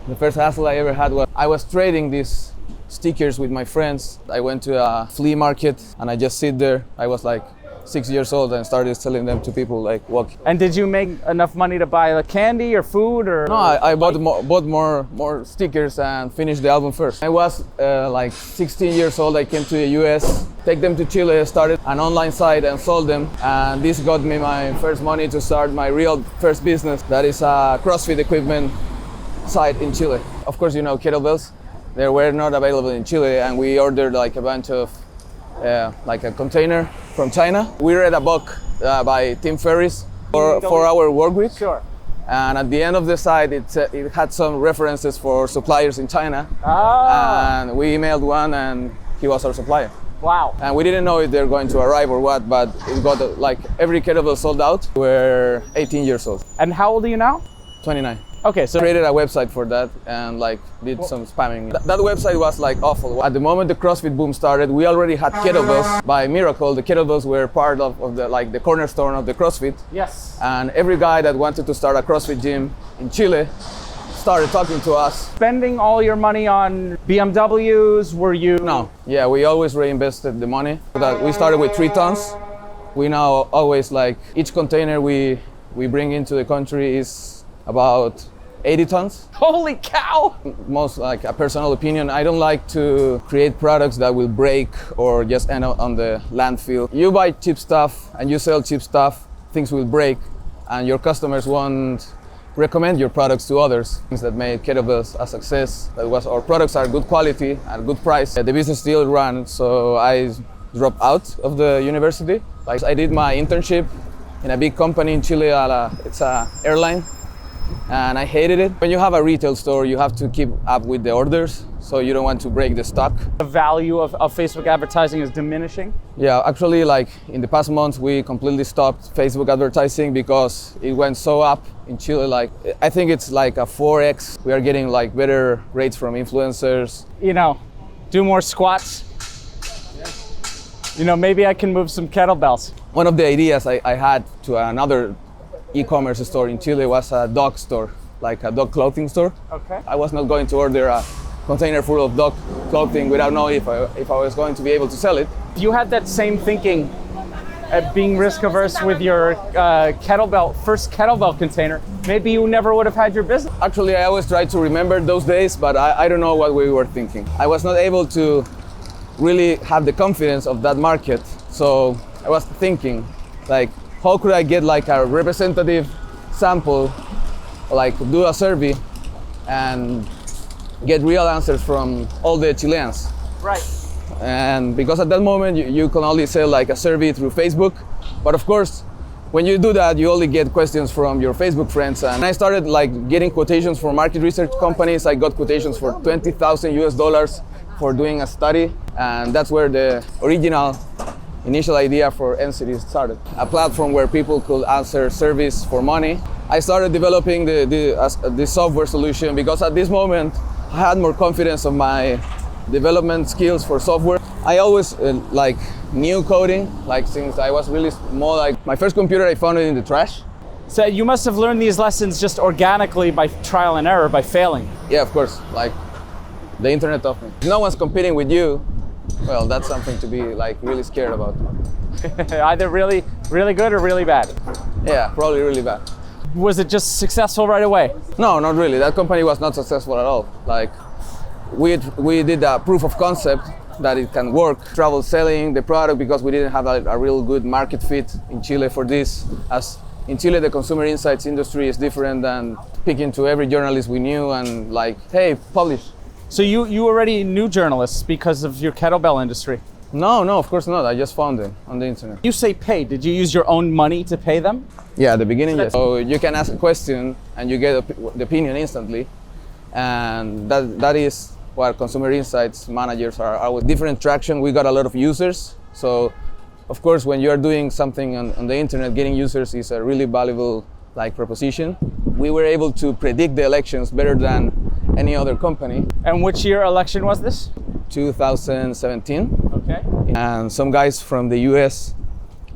The first hassle I ever had was I was trading these stickers with my friends. I went to a flea market and I just sit there. I was like 6 years old and started selling them to people like walking. And did you make enough money to buy like candy or food or? No, I bought more stickers and finished the album first. I was like 16 years old. I came to the US, take them to Chile, started an online site and sold them. And this got me my first money to start my real first business. That is a CrossFit equipment site in Chile. Of course, you know kettlebells. They were not available in Chile, and we ordered like a bunch of like a container from China. We read a book by Tim Ferriss for 4-hour work week. Sure. And at the end of the site, it had some references for suppliers in China. Oh. And we emailed one, and he was our supplier. Wow. And we didn't know if they're going to arrive or what, but it got like every kettlebell sold out. We're 18 years old. And how old are you now? 29. Okay, so Created a website for that and like did some spamming. That website was like awful. At the moment the CrossFit boom started, we already had kettlebells. By miracle, the kettlebells were part of the like the cornerstone of the CrossFit. yes. And every guy that wanted to start a CrossFit gym in Chile started talking to us. Spending all your money on BMWs, were you? No, yeah, we always reinvested the money. That we started with 3 tons. We now always like each container we bring into the country is about 80 tons. Holy cow! Most like a personal opinion, I don't like to create products that will break or just end up on the landfill. You buy cheap stuff and you sell cheap stuff, things will break and your customers won't recommend your products to others. Things that made kettlebells a success, that was our products are good quality at good price. The business still ran, so I dropped out of the university. Like I did my internship in a big company in Chile, it's an airline. And I hated it. When you have a retail store, you have to keep up with the orders, so you don't want to break the stock. The value of Facebook advertising is diminishing? Yeah, actually, like in the past months, we completely stopped Facebook advertising because it went so up in Chile. Like, I think it's like a 4x. We are getting like better rates from influencers. You know, do more squats. You know, maybe I can move some kettlebells. One of the ideas I had to another e-commerce store in Chile was a dog store, like a dog clothing store. Okay. I was not going to order a container full of dog clothing without knowing if I was going to be able to sell it. You had that same thinking at being risk averse with your first kettlebell container. Maybe you never would have had your business. Actually, I always try to remember those days, but I don't know what we were thinking. I was not able to really have the confidence of that market. So I was thinking like, how could I get like a representative sample, like do a survey and get real answers from all the Chileans. Right. And because at that moment you can only sell like a survey through Facebook. But of course, when you do that, you only get questions from your Facebook friends. And I started like getting quotations from market research companies. I got quotations for $20,000 for doing a study. And that's where the original initial idea for NSITY started. A platform where people could answer surveys for money. I started developing the software solution because at this moment I had more confidence of my development skills for software. I always like knew coding, like since I was really small. Like my first computer, I found it in the trash. So you must have learned these lessons just organically by trial and error, by failing. Yeah, of course. Like the internet taught me. If no one's competing with you, well, that's something to be like really scared about. Either really, really good or really bad. Yeah, probably really bad. Was it just successful right away? No, not really. That company was not successful at all. Like we did a proof of concept that it can work. Travel selling the product because we didn't have a real good market fit in Chile for this. As in Chile, the consumer insights industry is different than speaking to every journalist we knew and like, hey, publish. So you already knew journalists because of your kettlebell industry? No, of course not. I just found them on the internet. You say pay. Did you use your own money to pay them? Yeah, at the beginning, yes. So you can ask a question and you get the opinion instantly. And that is what consumer insights managers are with different traction. We got a lot of users. So of course, when you're doing something on the internet, getting users is a really valuable like proposition. We were able to predict the elections better than any other company. And which year election was this? 2017. Okay. And some guys from the US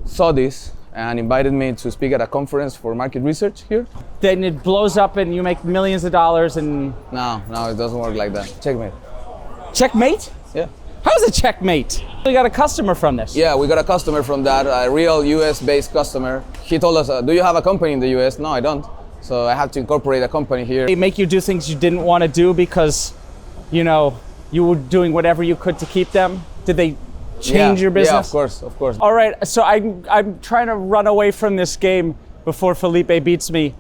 saw this and invited me to speak at a conference for market research here. Then it blows up and you make millions of dollars and... No, it doesn't work like that. Checkmate. Checkmate? Yeah. How's a checkmate? We got a customer from this. Yeah, we got a customer from that, a real US-based customer. He told us, do you have a company in the US? No, I don't. So I have to incorporate a company here. They make you do things you didn't want to do because, you know, you were doing whatever you could to keep them? Did they change your business? Yeah, of course. All right, so I'm trying to run away from this game before Felipe beats me.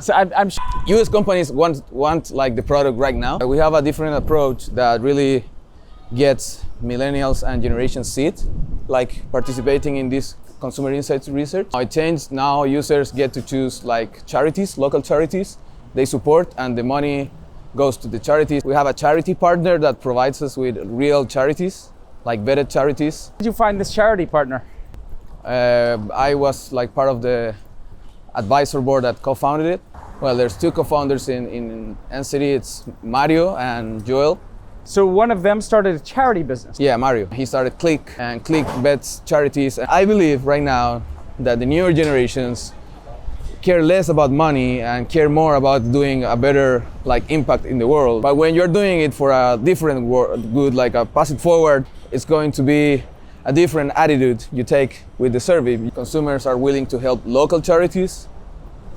So I'm US companies want like the product right now. We have a different approach that really gets millennials and Generation Z like participating in this consumer insights research. It changed. Now users get to choose like charities, local charities they support, and the money goes to the charities. We have a charity partner that provides us with real charities, like vetted charities. How did you find this charity partner? I was like part of the advisor board that co-founded it. Well, there's two co-founders in NSITY. It's Mario and Joel. So one of them started a charity business. Yeah, Mario. He started Click, and Click vets charities. And I believe right now that the newer generations care less about money and care more about doing a better like impact in the world. But when you're doing it for a different good, like a pass it forward, it's going to be a different attitude you take with the survey. Consumers are willing to help local charities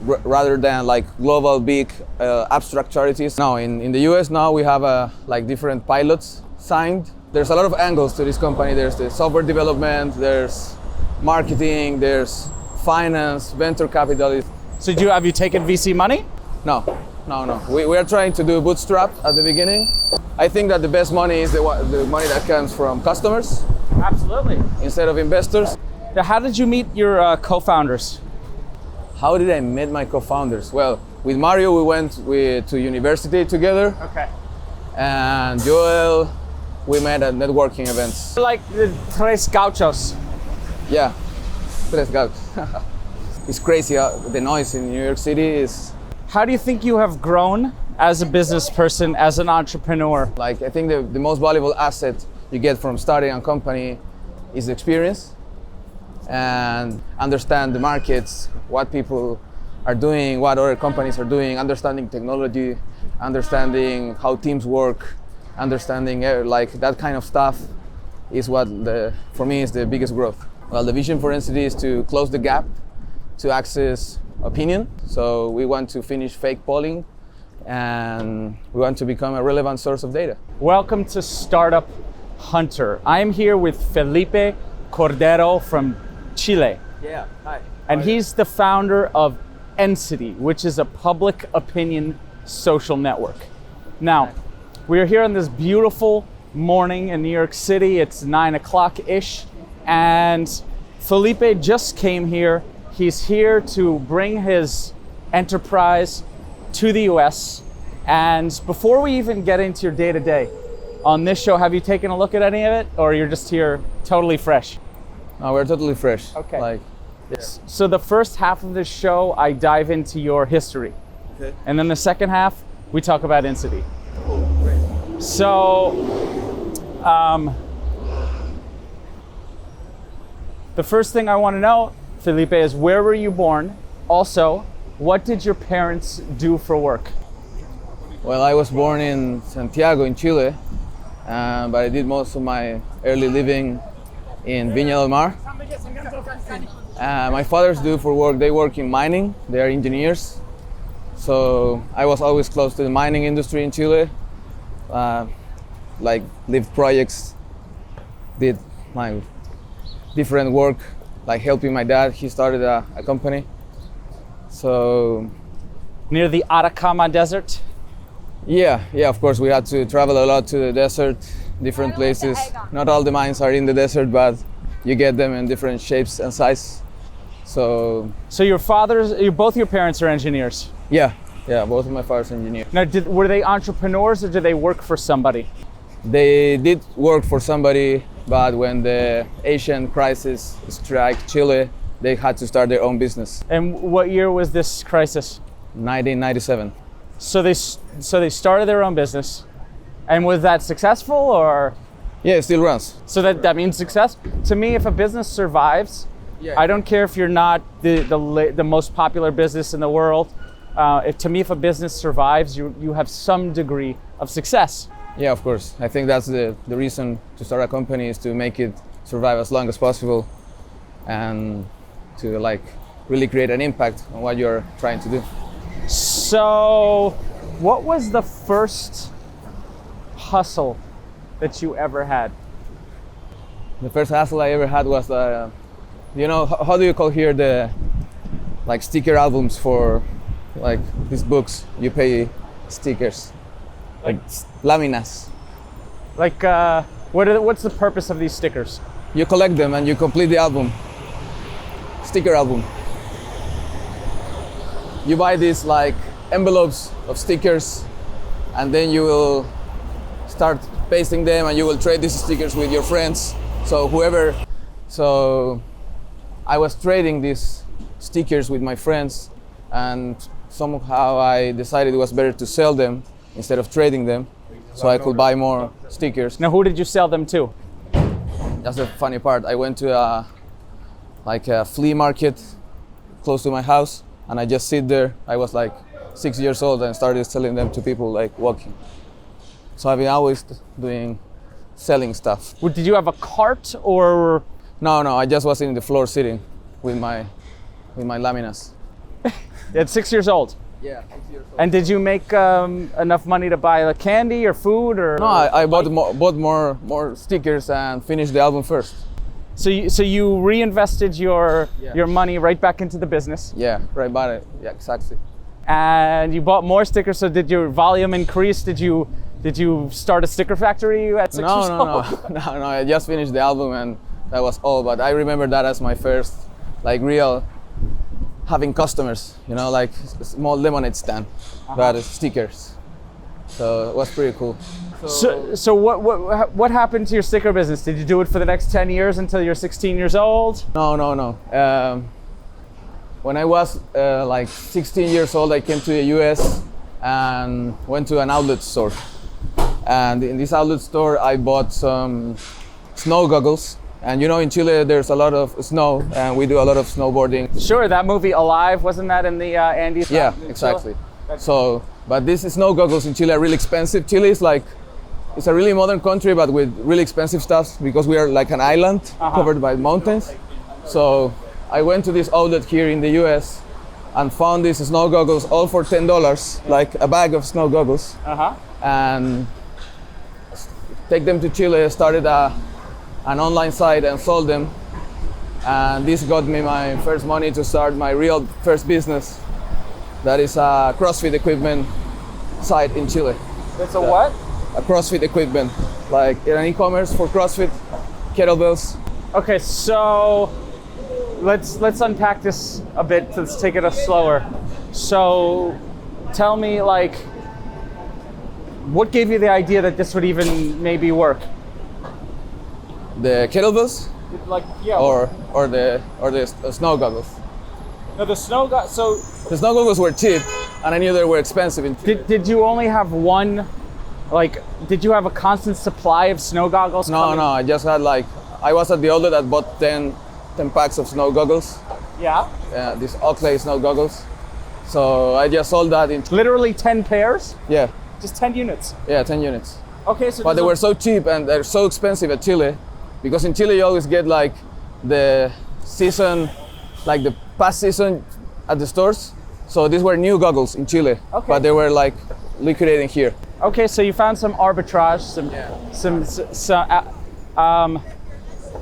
rather than like global big abstract charities. Now in the US now we have like different pilots signed. There's a lot of angles to this company. There's the software development, there's marketing, there's finance, venture capital. So have you taken VC money? No. We are trying to do bootstrap at the beginning. I think that the best money is the money that comes from customers. Absolutely. Instead of investors. Now, how did you meet your co-founders? How did I meet my co-founders? Well, with Mario, we went to university together. Okay. And Joel, we met at networking events. Like the Tres Gauchos. Yeah, Tres Gauchos. It's crazy. The noise in New York City is... How do you think you have grown as a business person, as an entrepreneur? Like, I think the most valuable asset you get from starting a company is experience and understand the markets, what people are doing, what other companies are doing, understanding technology, understanding how teams work, understanding like that kind of stuff is what for me is the biggest growth. Well, the vision for NSITY is to close the gap to access opinion. So we want to finish fake polling and we want to become a relevant source of data. Welcome to Startup Hunter. I'm here with Felipe Cordero from Chile. Yeah, hi. And he's the founder of NSITY, which is a public opinion social network. Now, we are here on this beautiful morning in New York City. It's 9 o'clock-ish, and Felipe just came here. He's here to bring his enterprise to the US. And before we even get into your day-to-day on this show, have you taken a look at any of it, or you're just here totally fresh? No, we're totally fresh. Okay. Like, yeah. So the first half of this show, I dive into your history. Okay. And then the second half, we talk about NSITY. Oh, great. So, the first thing I want to know, Felipe, is where were you born? Also, what did your parents do for work? Well, I was born in Santiago in Chile, but I did most of my early living in Viña del Mar. My fathers do for work, they work in mining, they are engineers. So I was always close to the mining industry in Chile. Like lived projects, did my different work, like helping my dad. He started a company. So Near the Atacama Desert? yeah, of course we had to travel a lot to the desert, different places. Not all the mines are in the desert, but you get them in different shapes and size. So both your parents are engineers? yeah, both of my fathers are engineers. Now, were they entrepreneurs or did they work for somebody? They did work for somebody, but when the Asian crisis struck Chile, they had to start their own business. And what year was this crisis? 1997. So they started their own business, and was that successful, or? Yeah, it still runs. So that means success. To me, if a business survives, Yeah. I don't care if you're not the most popular business in the world. To me, if a business survives, you have some degree of success. Yeah, of course. I think that's the reason to start a company, is to make it survive as long as possible and to like really create an impact on what you're trying to do. So, what was the first hustle that you ever had? The first hustle I ever had was, you know, how do you call here the like sticker albums for like these books? You pay stickers, like láminas. Like, what's the purpose of these stickers? You collect them and you complete the album. Sticker album. You buy these like envelopes of stickers, and then you will start pasting them, and you will trade these stickers with your friends. So I was trading these stickers with my friends, and somehow I decided it was better to sell them instead of trading them, so I could buy more stickers. Now, who did you sell them to? That's the funny part. I went to a flea market close to my house, and I just sit there. I was like 6 years old and started selling them to people like walking. So I've been always selling stuff. Did you have a cart or? No, I just was in the floor sitting with my láminas. At 6 years old. Yeah, 6 years old. And did you make enough money to buy like candy or food or? No, I bought more stickers and finished the album first. So you reinvested your money right back into the business. Yeah, right about it. Yeah, exactly. And you bought more stickers. So did your volume increase? Did you start a sticker factory at 6 years old? No. I just finished the album and that was all. But I remember that as my first, like, real having customers. You know, like small lemonade stand, but stickers. So it was pretty cool. So what happened to your sticker business? Did you do it for the next 10 years until you're 16 years old? No. When I was like 16 years old, I came to the US and went to an outlet store. And in this outlet store, I bought some snow goggles. And you know, in Chile, there's a lot of snow, and we do a lot of snowboarding. Sure, that movie Alive, wasn't that in the Andes? Yeah, exactly. So, but these snow goggles in Chile are really expensive. Chile is like, it's a really modern country, but with really expensive stuff because we are like an island covered by mountains. So I went to this outlet here in the US and found these snow goggles all for $10, like a bag of snow goggles. And take them to Chile, started an online site and sold them. And this got me my first money to start my real first business. That is a CrossFit equipment site in Chile. It's a what? A CrossFit equipment, like an e-commerce for CrossFit, kettlebells. Okay, so let's unpack this a bit. Let's take it slower. So tell me, like, what gave you the idea that this would even maybe work? The kettlebells, like, yeah, or the snow goggles. No, the snow so the snow goggles were cheap, and I knew they were expensive. Did you only have one? Like, did you have a constant supply of snow goggles? No, I just had like, I was at the outlet that bought 10 packs of snow goggles. Yeah. These Oakley snow goggles. So I just sold that in. Literally 10 pairs? Yeah. Just 10 units? Yeah, 10 units. Okay, so. But they were so cheap and they're so expensive at Chile, because in Chile you always get like the season, like the past season at the stores. So these were new goggles in Chile, but they were like liquidating here. Okay, so you found some arbitrage,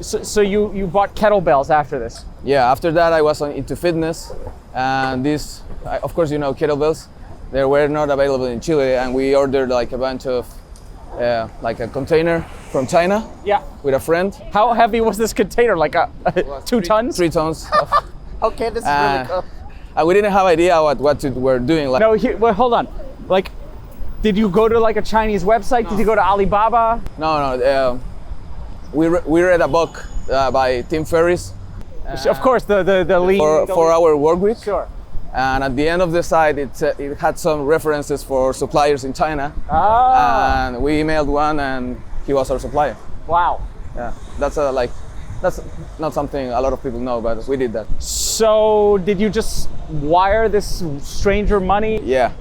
so you bought kettlebells after this? Yeah, after that I was into fitness, and this, of course, you know, kettlebells, they were not available in Chile, and we ordered like a bunch of, like a container from China. Yeah. With a friend. How heavy was this container? Like 2 tons? 3 tons. Okay, this is really cool. And we didn't have idea what we're doing. Like, no, well, hold on. Like, did you go to like a Chinese website? No. Did you go to Alibaba? No. We read a book by Tim Ferriss. Of course, the lead. For our work week. Sure. And at the end of the site, it had some references for suppliers in China. Ah. And we emailed one, and he was our supplier. Wow. Yeah, that's like that's not something a lot of people know, but we did that. So did you just wire this stranger money? Yeah.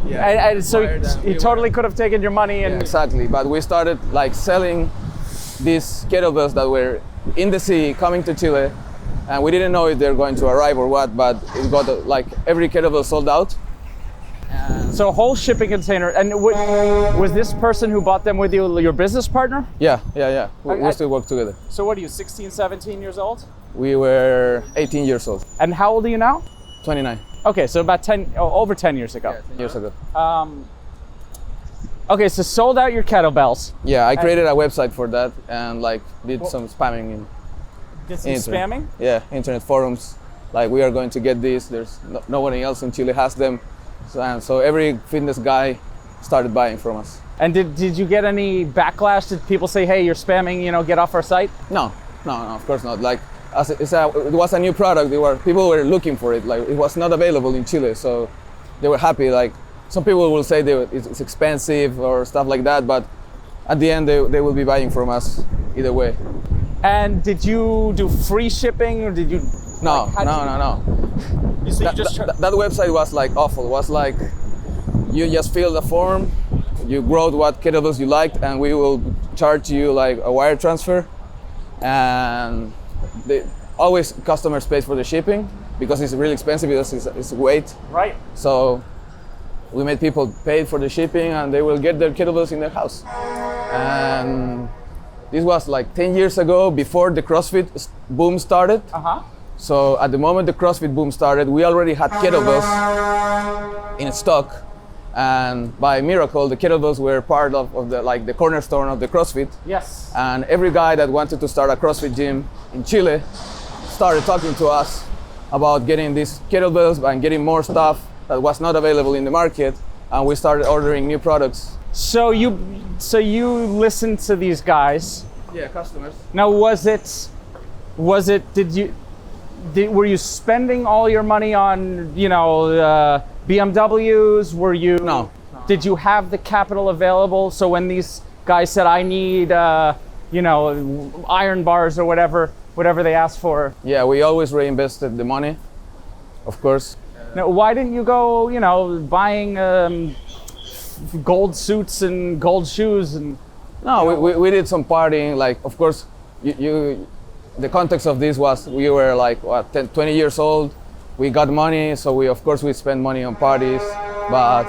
And so Wired them. he totally could have taken your money and Yeah, exactly. But we started like selling these kettlebells that were in the sea coming to Chile, and we didn't know if they're going to arrive or what. But it got like every kettlebell sold out. so a whole shipping container. And was this person who bought them with you your business partner? Yeah. We still work together. So what are you, 16, 17 years old? We were 18 years old. And how old are you now? 29. Okay, so about over 10 years ago. 10 years ago. Okay, so sold out your kettlebells. Yeah, I created a website for that and like did some spamming in Did some internet. spamming? Yeah, internet forums. Like we are going to get this. There's no one else in Chile has them. So every fitness guy started buying from us. And did you get any backlash? Did people say, hey, you're spamming, get off our site? No, of course not. Like it was a new product. People were looking for it. Like it was not available in Chile, so they were happy. Like some people will say it's expensive or stuff like that, but at the end they will be buying from us either way. And did you do free shipping, or did you? No. So That website was like awful. It was like you just fill the form, you wrote what kettlebells you liked, and we will charge you like a wire transfer. And always customers pay for the shipping because it's really expensive because it's weight. Right. So we made people pay for the shipping, and they will get their kettlebells in their house. And this was like 10 years ago, before the CrossFit boom started. So at the moment the CrossFit boom started, we already had kettlebells in stock, and by miracle the kettlebells were part of the cornerstone of the CrossFit. Yes. And every guy that wanted to start a CrossFit gym in Chile started talking to us about getting these kettlebells and getting more stuff that was not available in the market, and we started ordering new products. So you listened to these guys. Yeah, customers. Now were you spending all your money on, BMWs? Were you? No. Did you have the capital available? So when these guys said, I need, iron bars or whatever they asked for. Yeah, we always reinvested the money, of course. Now, why didn't you go, buying gold suits and gold shoes and? No, we did some partying. Like, of course, the context of this was we were like 20 years old. We got money, so we spent money on parties, but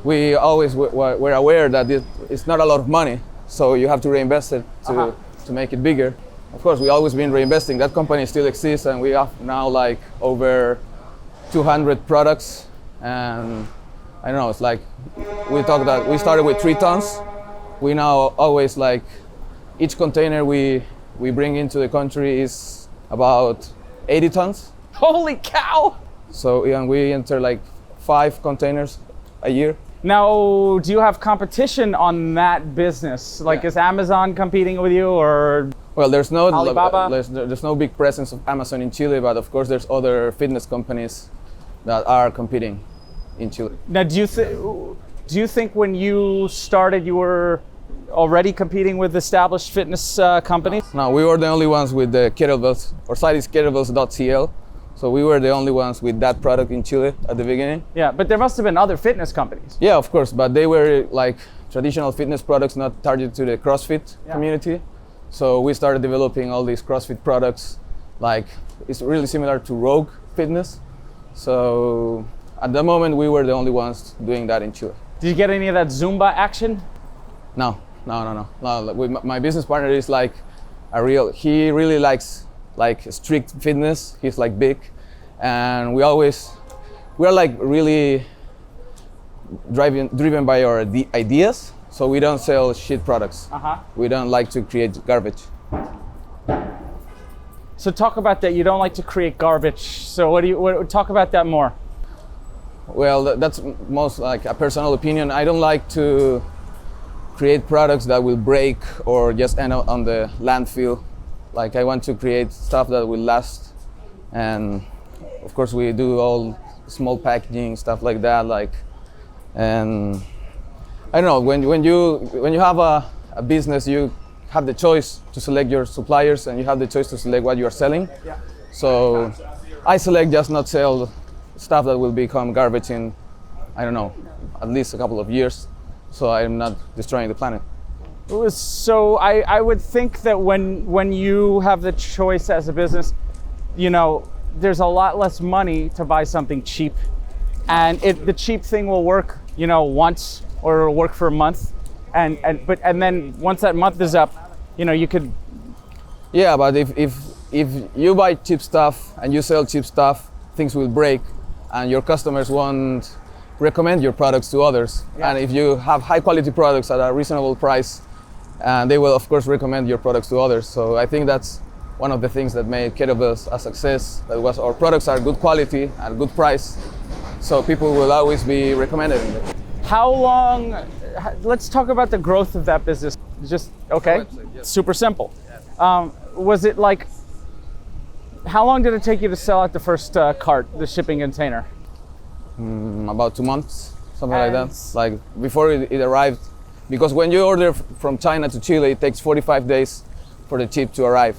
we always were aware that it's not a lot of money, so you have to reinvest it to make it bigger. Of course, we always been reinvesting. That company still exists, and we have now like over 200 products, and I don't know. It's like we started with 3 tons. We now always like each container we bring into the country is about 80 tons. Holy cow! So we enter like 5 containers a year. Now, do you have competition on that business? Like, is Amazon competing with you, or? Well, there's no Alibaba? There's no big presence of Amazon in Chile, but of course there's other fitness companies that are competing in Chile. Now, do you think when you started you were already competing with established fitness companies? No, we were the only ones with the kettlebells, or site is kettlebells.cl. So we were the only ones with that product in Chile at the beginning. Yeah, but there must have been other fitness companies. Yeah, of course, but they were like traditional fitness products, not targeted to the CrossFit community. So we started developing all these CrossFit products. Like, it's really similar to Rogue Fitness. So at the moment, we were the only ones doing that in Chile. Did you get any of that Zumba action? No. My business partner is like he really likes like strict fitness. He's like big, and we are like really driven by our ideas. So we don't sell shit products. We don't like to create garbage. So talk about that. You don't like to create garbage. So talk about that more. Well, that's most like a personal opinion. I don't like to create products that will break or just end up on the landfill. Like, I want to create stuff that will last, and of course we do all small packaging stuff like that. Like, and I don't know, when you have a business, you have the choice to select your suppliers, and you have the choice to select what you are selling. Yeah. So I select just not sell stuff that will become garbage in, I don't know, at least a couple of years, so I'm not destroying the planet. So I would think that when you have the choice as a business, you know, there's a lot less money to buy something cheap, and the cheap thing will work, you know, once, or it'll work for a month, and then once that month is up, you know, you could. Yeah, but if you buy cheap stuff and you sell cheap stuff, things will break, and your customers won't recommend your products to others. Yeah. And if you have high quality products at a reasonable price, they will of course recommend your products to others. So I think that's one of the things that made kettlebells a success. That was our products are good quality at good price, so people will always be recommended them. How long? Let's talk about the growth of that business. Just okay. Website, yes. Super simple. Was it like? How long did it take you to sell out the first cart, the shipping container? About 2 months, something like And- that. Like before it arrived, because when you order from China to Chile, it takes 45 days for the chip to arrive.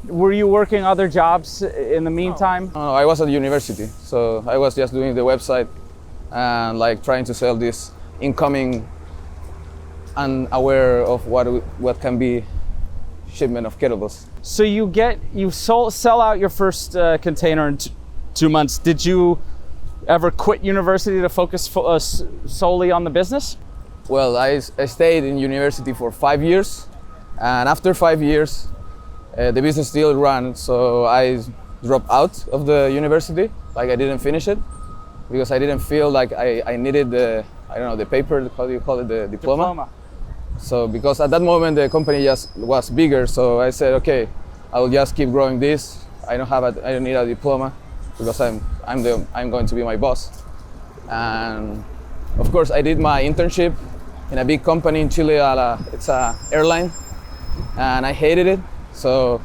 Were you working other jobs in the meantime? I was at university, so I was just doing the website and like trying to sell this incoming, unaware of what can be shipment of kettlebells. So you sell out your first container in 2 months. Did you ever quit university to focus solely on the business? Well, I stayed in university for 5 years, and after 5 years, the business still ran. So I dropped out of the university. Like I didn't finish it because I didn't feel like I needed the, I don't know, the paper. How do you call it? The diploma. So because at that moment the company just was bigger, so I said, okay, I will just keep growing this. I don't need a diploma because I'm going to be my boss. And of course, I did my internship in a big company in Chile. It's a airline, and I hated it. So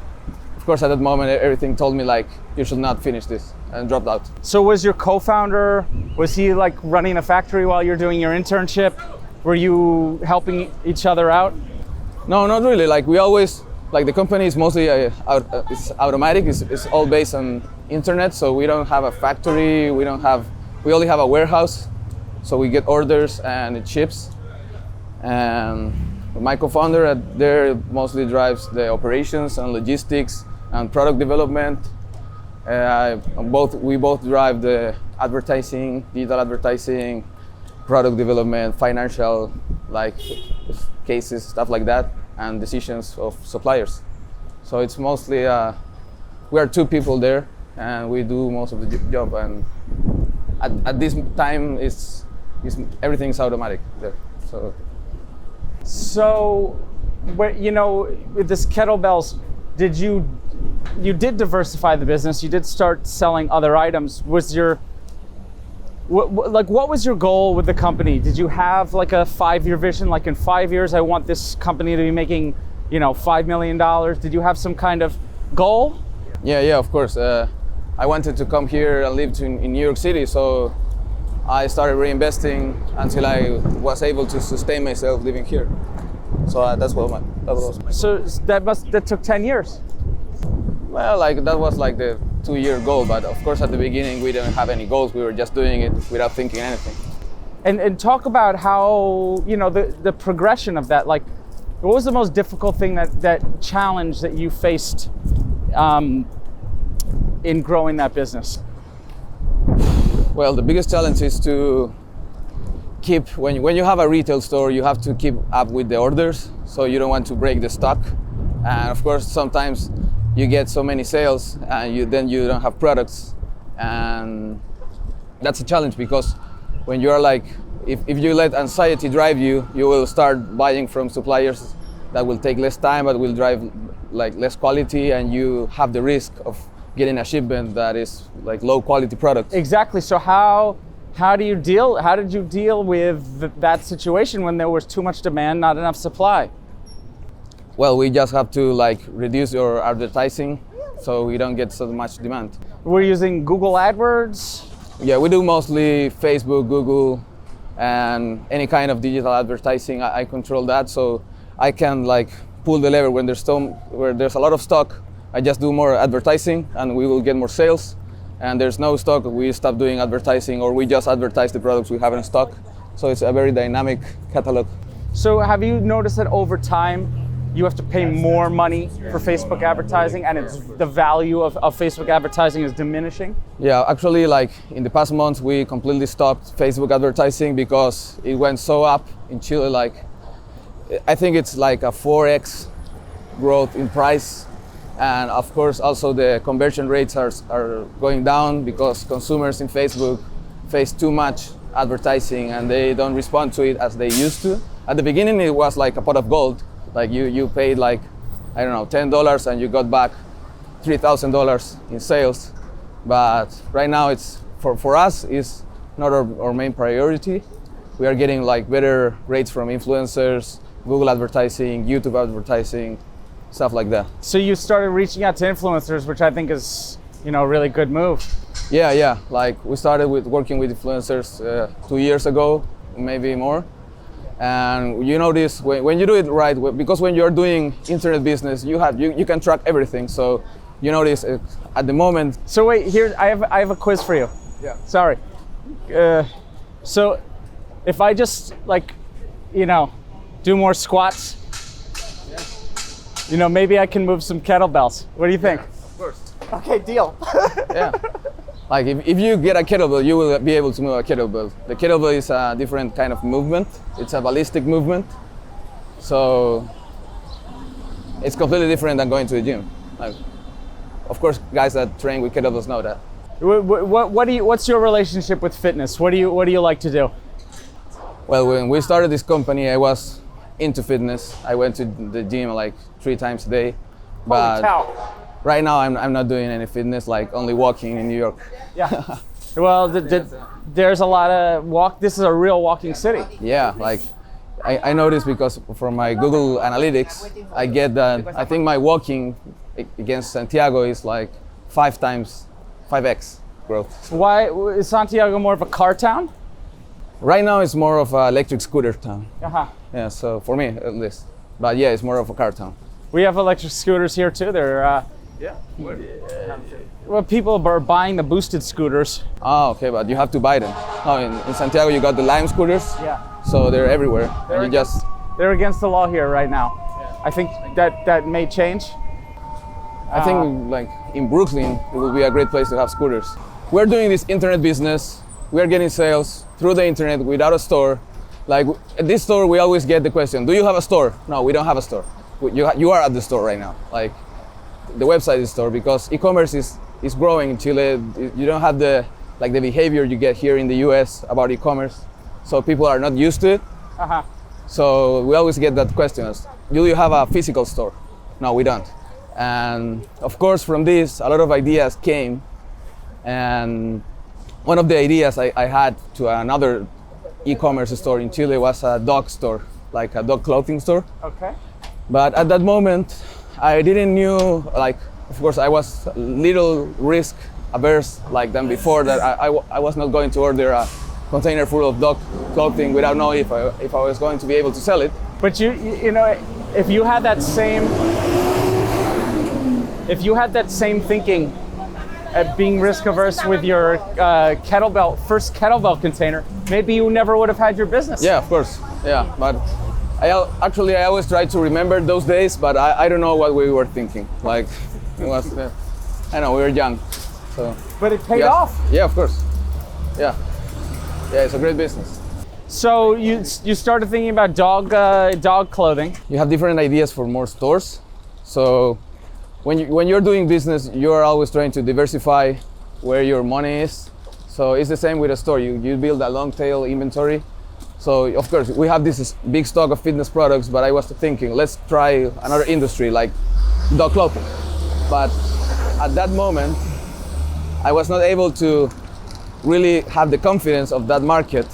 of course, at that moment, everything told me like you should not finish this, and dropped out. So was your co-founder? Was he like running a factory while you're doing your internship? Were you helping each other out? No, not really. Like we always, like the company is mostly it's automatic. It's all based on internet. So we don't have a factory. We only have a warehouse. So we get orders and it ships. And my co-founder there mostly drives the operations and logistics and product development. We both drive the advertising, digital advertising, product development, financial like cases, stuff like that, and decisions of suppliers. So it's mostly we are 2 people there, and we do most of the job. And at this time, everything's automatic there. So, you know, with this kettlebells, you did diversify the business. You did start selling other items. What was your goal with the company? Did you have like a 5-year vision? Like in 5 years, I want this company to be making, you know, $5 million. Did you have some kind of goal? Yeah, of course. I wanted to come here and live in New York City, so I started reinvesting until I was able to sustain myself living here. So that was my goal. So that took 10 years. Well, like that was like the 2-year goal, but of course at the beginning we didn't have any goals. We were just doing it without thinking anything. And talk about how, you know, the progression of that. Like, what was the most difficult thing that challenge that you faced in growing that business? Well, the biggest challenge is to keep, when you have a retail store, you have to keep up with the orders, so you don't want to break the stock. And of course, sometimes you get so many sales and then you don't have products. And that's a challenge, because when you are like, if you let anxiety drive you, you will start buying from suppliers that will take less time but will drive like less quality, and you have the risk of getting a shipment that is like low quality product. Exactly. So how did you deal with that situation when there was too much demand, not enough supply? Well, we just have to like reduce your advertising so we don't get so much demand. We're using Google AdWords. Yeah, we do mostly Facebook, Google, and any kind of digital advertising. I control that, so I can like pull the lever when there's a lot of stock. I just do more advertising and we will get more sales. And there's no stock, we stop doing advertising, or we just advertise the products we have in stock. So it's a very dynamic catalog. So have you noticed that over time you have to pay more money for Facebook advertising, and the value of Facebook advertising is diminishing? Yeah, actually, like in the past months, we completely stopped Facebook advertising because it went so up in Chile. Like, I think it's like a 4x growth in price. And of course, also the conversion rates are going down because consumers in Facebook face too much advertising and they don't respond to it as they used to. At the beginning, it was like a pot of gold. Like you paid like, I don't know, $10 and you got back $3,000 in sales. But right now it's, for us, it's not our main priority. We are getting like better rates from influencers, Google advertising, YouTube advertising, stuff like that. So you started reaching out to influencers, which I think is, a really good move. Yeah. Like we started with working with influencers 2 years ago, maybe more. And you notice when you do it right, because when you're doing internet business, you can track everything. So you notice at the moment. So wait, here I have a quiz for you. Yeah. Sorry. So if I just do more squats, maybe I can move some kettlebells. What do you think? Yeah, of course. Okay, deal. Yeah. Like if you get a kettlebell, you will be able to move a kettlebell. The kettlebell is a different kind of movement. It's a ballistic movement. So it's completely different than going to the gym. Like, of course, guys that train with kettlebells know that. What's your relationship with fitness? What do you like to do? Well, when we started this company, I was into fitness. I went to the gym like 3 times a day. Holy cow. Right now, I'm not doing any fitness, like only walking in New York. Yeah. Well, there's a lot of walk. This is a real walking city. Yeah, like I noticed because from my Google Analytics, I get that I think my walking against Santiago is like 5x growth. Why is Santiago more of a car town? Right now, it's more of an electric scooter town. Uh-huh. Yeah, so for me at least. But yeah, it's more of a car town. We have electric scooters here too. They're well, people are buying the boosted scooters. Oh, okay, but you have to buy them. Oh, in Santiago you got the Lime scooters. Yeah. So they're everywhere. They're against the law here right now. Yeah. I think that may change. I think like in Brooklyn, it will be a great place to have scooters. We're doing this internet business. We are getting sales through the internet without a store. Like at this store, we always get the question, do you have a store? No, we don't have a store. You are at the store right now. Like the website is store because e-commerce is growing in Chile. You don't have the behavior you get here in the US about e-commerce. So people are not used to it. Uh-huh. So we always get that question, do you have a physical store? No, we don't. And of course from this, a lot of ideas came. And one of the ideas I had to another e-commerce store in Chile was a dog store, like a dog clothing store. Okay. But at that moment, I didn't knew, like, of course, I was a little risk averse like than before, that I was not going to order a container full of dog clothing without knowing if I was going to be able to sell it. But if you had that same thinking at being risk averse with your first kettlebell container, maybe you never would have had your business. Yeah, of course. Yeah, but I always try to remember those days, but I don't know what we were thinking. Like, it was, I know we were young, so. But it paid off. Yeah, of course. Yeah, it's a great business. So you started thinking about dog clothing. You have different ideas for more stores. So when you're doing business, you're always trying to diversify where your money is. So it's the same with a store. You build a long tail inventory. So of course we have this big stock of fitness products, but I was thinking, let's try another industry like dog clothing. But at that moment, I was not able to really have the confidence of that market.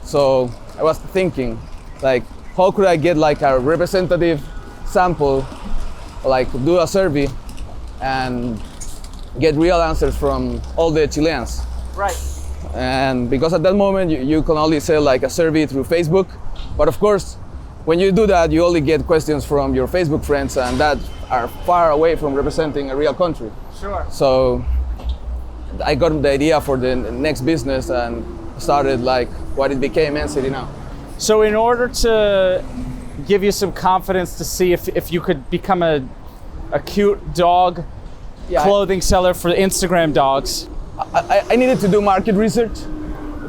So I was thinking, like, how could I get like a representative sample, like do a survey and get real answers from all the Chileans. Right. And because at that moment you can only sell like a survey through Facebook, but of course when you do that, you only get questions from your Facebook friends, and that are far away from representing a real country. Sure. So I got the idea for the next business and started like what it became NSITY now. So in order to give you some confidence to see if you could become a cute dog clothing seller for Instagram dogs, I needed to do market research.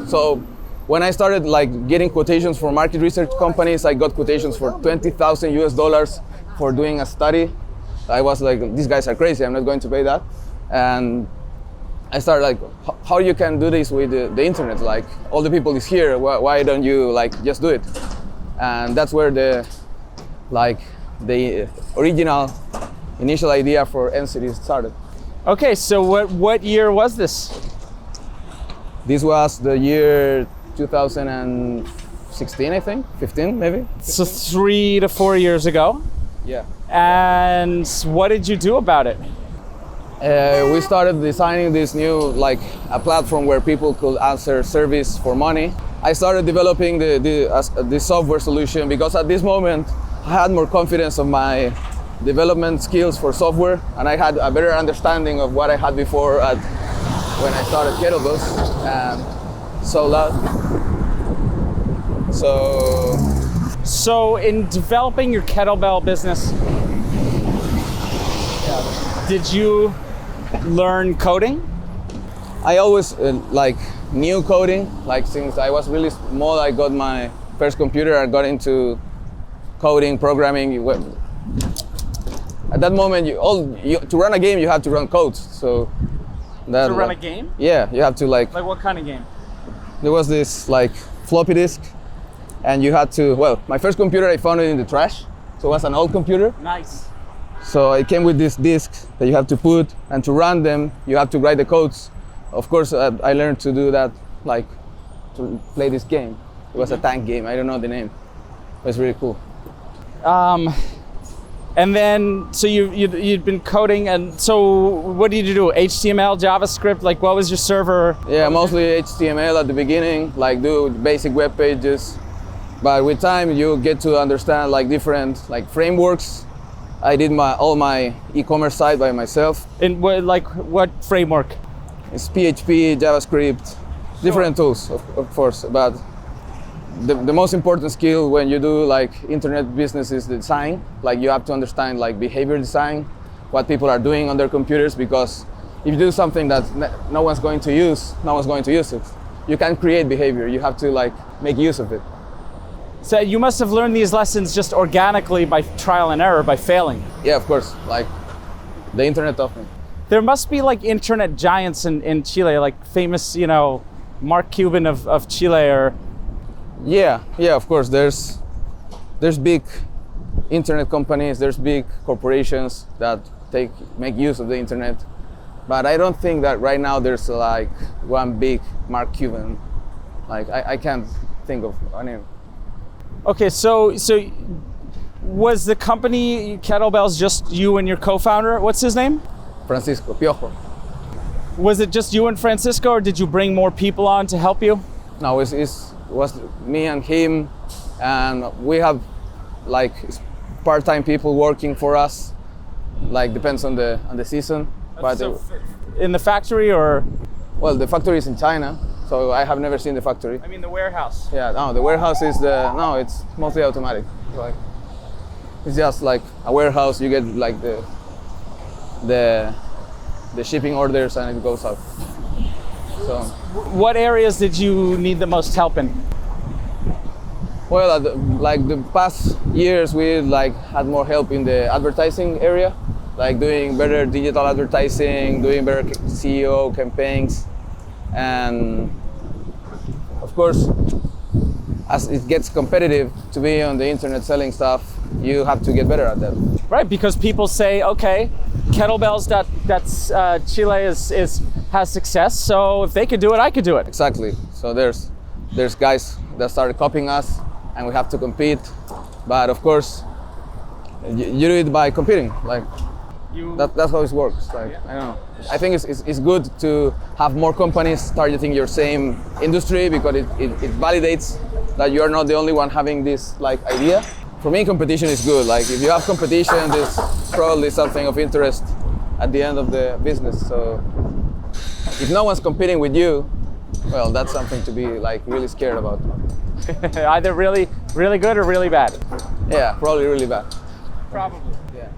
So when I started like getting quotations for market research companies, I got quotations for $20,000 for doing a study. I was like, these guys are crazy, I'm not going to pay that. And I started like, how you can do this with the internet? Like, all the people is here, why don't you like just do it? And that's where the original initial idea for NSITY started. Okay, so what year was this? This was the year 2016, I think, 15 maybe. So 3 to 4 years ago. Yeah. And what did you do about it? We started designing this new, like a platform where people could answer surveys for money. I started developing the software solution because at this moment I had more confidence of my development skills for software, and I had a better understanding of what I had before when I started kettlebells. And so So in developing your kettlebell business, did you learn coding? I always like knew coding. Like since I was really small, I got my first computer. I got into coding, programming. At that moment, to run a game, you have to run codes. So that, To run a game? Yeah, you have to like. Like what kind of game? There was this like floppy disk, and you had to. Well, my first computer I found it in the trash, so it was an old computer. Nice. So it came with this disk that you have to put, and to run them, you have to write the codes. Of course, I learned to do that, like to play this game. It was a tank game. I don't know the name. It was really cool. And then, so you'd been coding, and so what did you do? HTML, JavaScript, like what was your server? Yeah, mostly HTML at the beginning, like do basic web pages. But with time, you get to understand like different like frameworks. I did all my e-commerce site by myself. In what framework? It's PHP, JavaScript, different tools, of course. But the most important skill when you do like internet business is the design. Like you have to understand like behavior design, what people are doing on their computers, because if you do something that no one's going to use, no one's going to use it. You can't create behavior, you have to like make use of it. So you must have learned these lessons just organically by trial and error, by failing. Yeah, of course, like the internet taught me. There must be like internet giants in Chile, like famous, Mark Cuban of Chile, or... Yeah, of course. There's big internet companies, there's big corporations that make use of the internet. But I don't think that right now there's like one big Mark Cuban. Like I can't think of any. Okay, so was the company Kettlebells just you and your co-founder? What's his name? Francisco Piojo. Was it just you and Francisco, or did you bring more people on to help you? No, it was me and him, and we have like part-time people working for us. Like depends on the season. But So in the factory, or? well, the factory is in China, so I have never seen the factory. I mean the warehouse. Yeah, no, the warehouse is it's mostly automatic. Like, it's just like a warehouse. You get like the shipping orders and it goes out. So, What areas did you need the most help in? well, like the past years, we like had more help in the advertising area, like doing better digital advertising, doing better SEO campaigns, and of course, as it gets competitive to be on the internet selling stuff, you have to get better at that. Right, because people say, okay, kettlebells that's Chile has success, so if they could do it, I could do it. Exactly. So there's guys that started copying us, and we have to compete. But of course, you do it by competing. Like that's how it works. Like I don't know. I think it's good to have more companies targeting your same industry, because it validates that you are not the only one having this like idea. for me, competition is good. Like if you have competition, there's probably something of interest at the end of the business. So if no one's competing with you, well, that's something to be like really scared about. Either really, really good or really bad. Yeah, probably really bad. Probably. Yeah.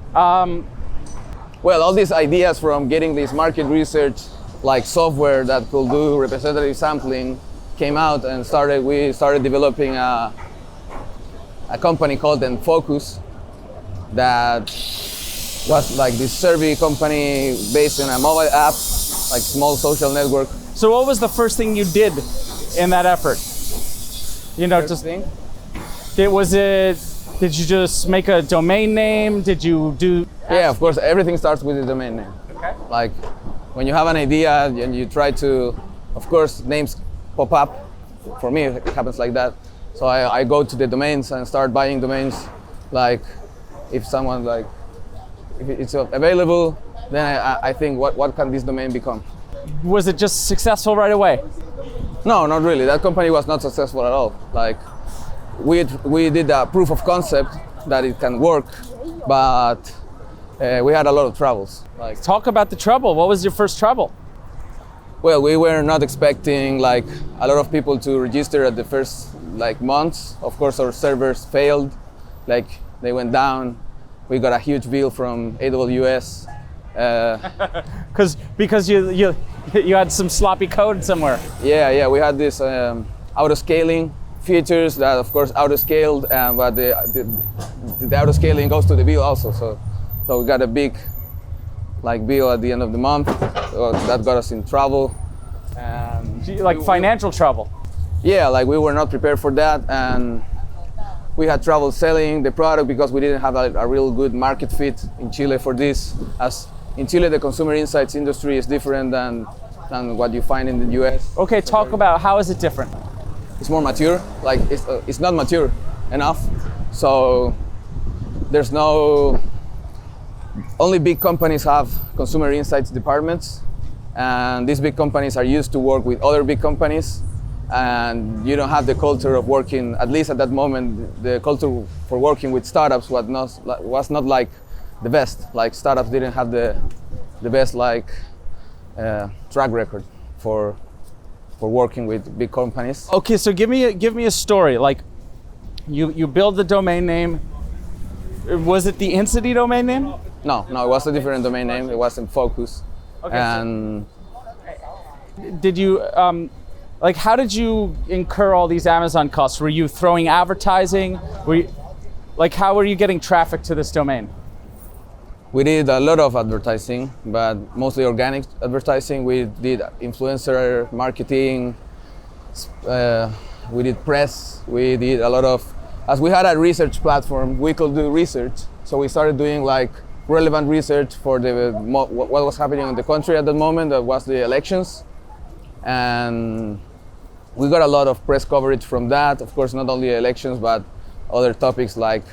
Well, all these ideas from getting this market research, like software that could do representative sampling, came out and we started developing a company called Focus that was like this survey company based on a mobile app, like small social network. So what was the first thing you did in that effort? You know, First thing? Did you just make a domain name? Did you do? Yeah, of course, everything starts with the domain name. Okay. Like when you have an idea and you try to, of course, names pop up. For me, it happens like that. So I go to the domains and start buying domains. Like if someone if it's available, then I think what can this domain become? Was it just successful right away? No, not really. That company was not successful at all. Like we did a proof of concept that it can work, but we had a lot of troubles. Like, talk about the trouble. What was your first trouble? Well, we were not expecting like a lot of people to register at the first months. Of course, our servers failed. Like they went down. We got a huge bill from AWS. Because you had some sloppy code somewhere. Yeah. We had this auto-scaling features that, of course, auto-scaled, but the auto-scaling goes to the bill also. So we got a big bill at the end of the month. So that got us in trouble. Financial trouble. Yeah, we were not prepared for that, and we had trouble selling the product because we didn't have a real good market fit in Chile for this. As in Chile, the consumer insights industry is different than what you find in the US. Okay, talk about how is it different? It's more mature. It's not mature enough. So there's only big companies have consumer insights departments, and these big companies are used to work with other big companies, and you don't have the culture of working, at least at that moment, the culture for working with startups was not like the best. Like startups didn't have the best track record for working with big companies. Okay, so give me a story. Like you build the domain name. Was it the NSITY domain name? No, it was a different domain name. It wasn't Focus. Okay. And did you how did you incur all these Amazon costs? Were you throwing advertising? How were you getting traffic to this domain? We did a lot of advertising, but mostly organic advertising. We did influencer marketing. We did press. We did a lot of, as we had a research platform, we could do research. So we started doing relevant research for what was happening in the country at that moment. That was the elections, and we got a lot of press coverage from that. Of course, not only elections, but other topics like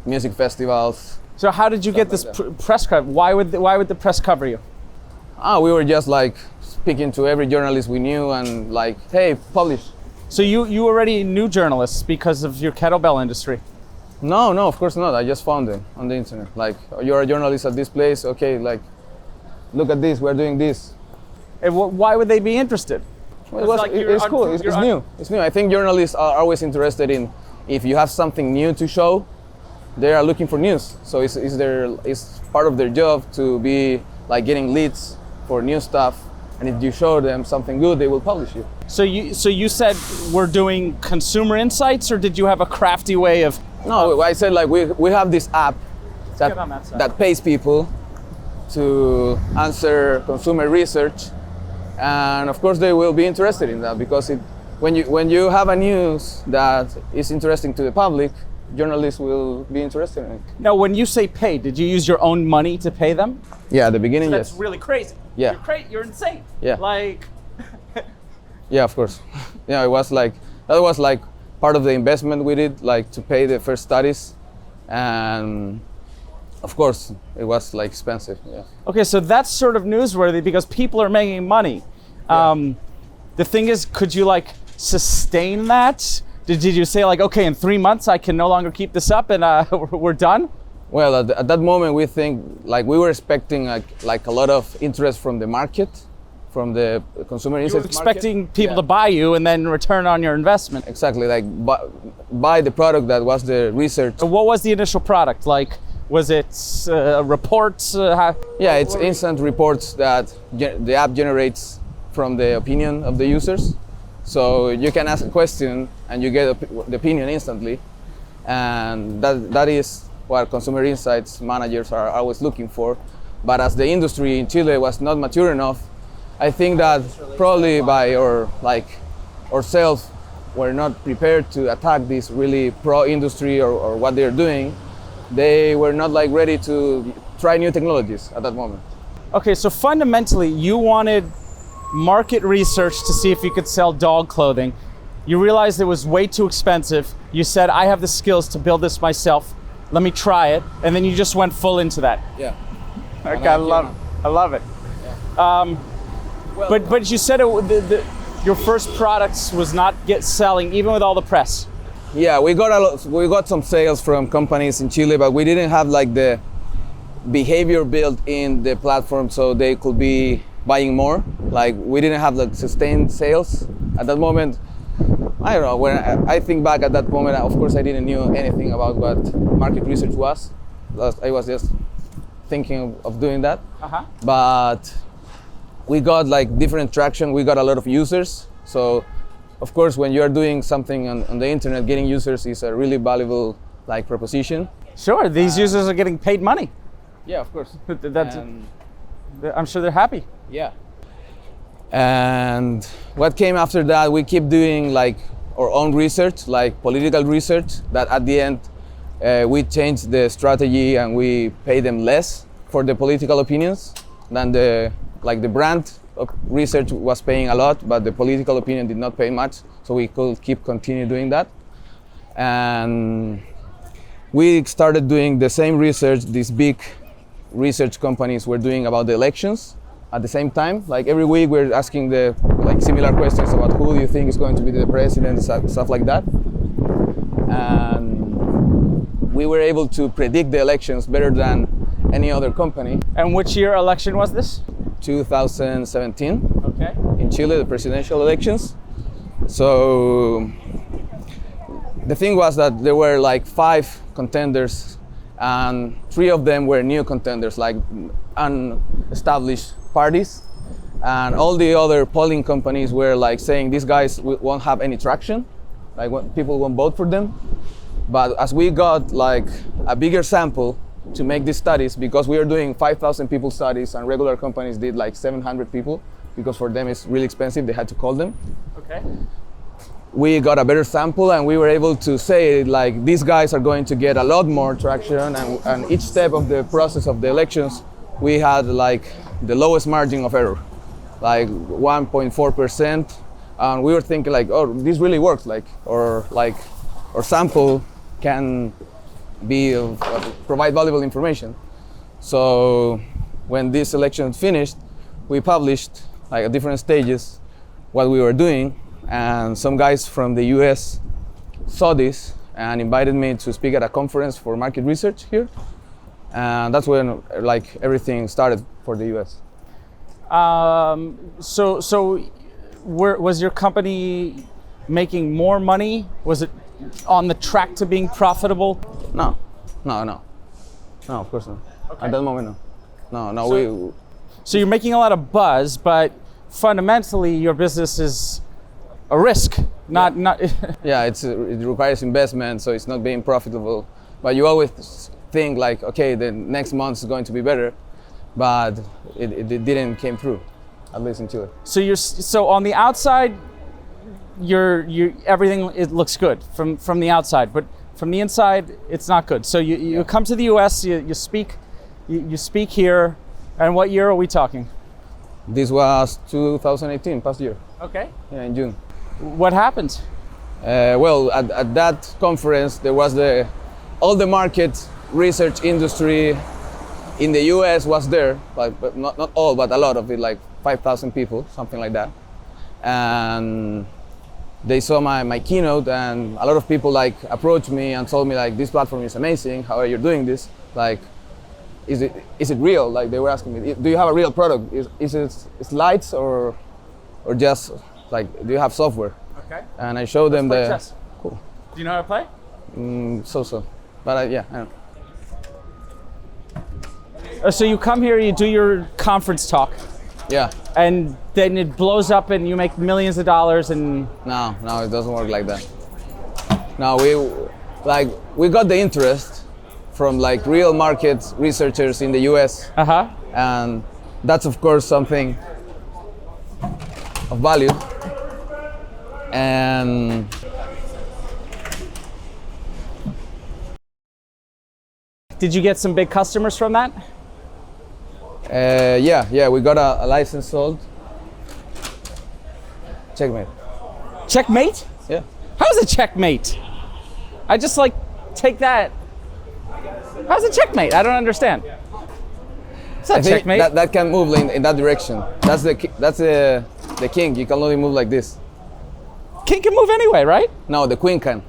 music festivals. So how did you get this press coverage? Why would the press cover you? We were just speaking to every journalist we knew and hey, publish. So you already knew journalists because of your kettlebell industry? No, of course not. I just found them on the internet. You're a journalist at this place. Okay, look at this. We're doing this. And why would they be interested? Well, it's cool. It's new. It's new. I think journalists are always interested in, if you have something new to show, they are looking for news. So it's part of their job to be getting leads for new stuff. And if you show them something good, they will publish you. So you said we're doing consumer insights, or did you have a crafty way of? No, I said we have this app that pays people to answer consumer research, and of course they will be interested in that because when you have a news that is interesting to the public, journalists will be interested in it. Now, when you say pay, did you use your own money to pay them? Yeah, at the beginning, That's yes. really crazy. Yeah. You're insane. Yeah. Yeah, of course. Yeah, it was that was part of the investment we did, to pay the first studies, and of course it was expensive. Yeah. Okay, so that's sort of newsworthy because people are making money. Yeah. The thing is, could you sustain that? Did you say like, okay, in 3 months I can no longer keep this up and we're done? Well, at that moment, we think like we were expecting like a lot of interest from the market, from the consumer You insights were expecting market. people Yeah. to buy you and then return on your investment. Exactly, like buy the product that was the research. So what was the initial product? Like, was it reports? Yeah, it's instant reports that the app generates from the opinion of the users. So you can ask a question and you get the opinion instantly, and that is what consumer insights managers are always looking for. But as the industry in Chile was not mature enough, I think that probably ourselves were not prepared to attack this really pro-industry or what they're doing. They were not like ready to try new technologies at that moment. Okay, so fundamentally, you wanted market research to see if you could sell dog clothing. You realized it was way too expensive. You said, I have the skills to build this myself. Let me try it. And then you just went full into that. Yeah. Okay, I love it. But you said your first products was not selling even with all the press. Yeah, we got some sales from companies in Chile, but we didn't have like the behavior built in the platform so they could be buying more. Like we didn't have like sustained sales at that moment. I don't know, when I think back at that moment, of course I didn't know anything about what market research was. I was just thinking of doing that. But we got like different traction. We got a lot of users. So of course, when you're doing something on the internet, getting users is a really valuable like proposition. Sure, these users are getting paid money. Yeah, of course. I'm sure they're happy. Yeah. And what came after that, we keep doing like our own research, like political research, that at the end we changed the strategy and we pay them less for the political opinions than the brand of research was paying a lot, but the political opinion did not pay much, so we could continue doing that. And we started doing the same research these big research companies were doing about the elections at the same time. Like every week we're asking the similar questions about who do you think is going to be the president, stuff like that. And we were able to predict the elections better than any other company. And which year election was this? 2017. Okay. In Chile, the presidential elections. So the thing was that there were like 5 contenders and 3 of them were new contenders, like unestablished parties. And all the other polling companies were like saying these guys won't have any traction, like people won't vote for them. But as we got like a bigger sample to make these studies, because we are doing 5,000 people studies and regular companies did like 700 people, because for them it's really expensive, they had to call them. Okay. We got a better sample and we were able to say like these guys are going to get a lot more traction, and each step of the process of the elections we had like the lowest margin of error, like 1.4%, and we were thinking like, oh, this really works, like or our sample can provide valuable information. So when this election finished, we published like at different stages what we were doing, and some guys from the US saw this and invited me to speak at a conference for market research here, and that's when like everything started for the US. So was your company making more money? Was it on the track to being profitable? No, of course not. Okay. At that moment, no. So you're making a lot of buzz, but fundamentally your business is a risk, not. Yeah, it requires investment, so it's not being profitable. But you always think like, okay, the next month is going to be better, but it didn't came through, at least in Chile. So on the outside, everything it looks good from the outside, but from the inside it's not good. So you come to the US, you speak here, and what year are we talking? This was 2018, past year. Okay. Yeah, in June. What happened? Well, at that conference there was all the market research industry in the US was there, but not all, but a lot of it, like 5,000 people, something like that. And they saw my keynote, and a lot of people like approached me and told me like, this platform is amazing. How are you doing this? Like, is it real? Like they were asking me, do you have a real product? Is it slides or just like, do you have software? Okay. And I showed them the. Chess. Cool. Do you know how to play? So. But yeah, I know. So you come here, you do your conference talk, Yeah. and then it blows up and you make millions of dollars and... No, it doesn't work like that. No, we got the interest from like real market researchers in the US. Uh-huh. And that's of course something of value. And Did you get some big customers from that? yeah, we got a license sold. Checkmate. Checkmate? Yeah. How's a checkmate? I just like take that. How's a checkmate? I don't understand. It's not I think checkmate. that can move in that direction. That's the king. You can only move like this. King can move anyway, right? No, the queen can.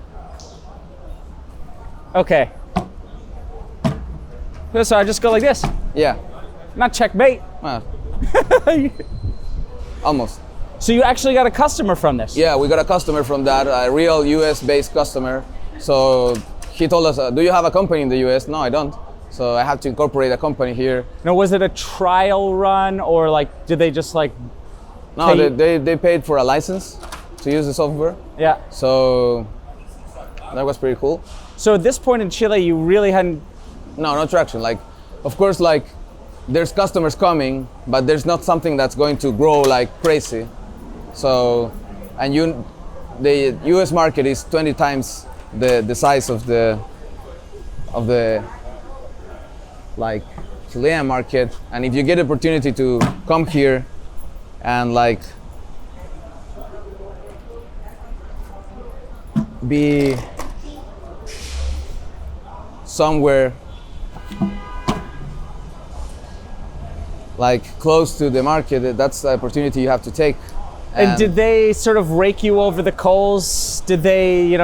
Okay. So I just go like this. Yeah. Not checkmate. Well, almost. So you actually got a customer from this? Yeah, we got a customer from that, a real US-based customer. So he told us, do you have a company in the US? No, I don't. So I have to incorporate a company here. Now, was it a trial run, or like did they just like? No, they paid for a license to use the software. Yeah. So that was pretty cool. So at this point in Chile, you really hadn't. No traction. Like, of course, like there's customers coming, but there's not something that's going to grow like crazy. So, and the US market is 20 times the size of the like Chilean market. And if you get the opportunity to come here and like be somewhere like close to the market, that's the opportunity you have to take. And did they sort of rake you over the coals? Did they,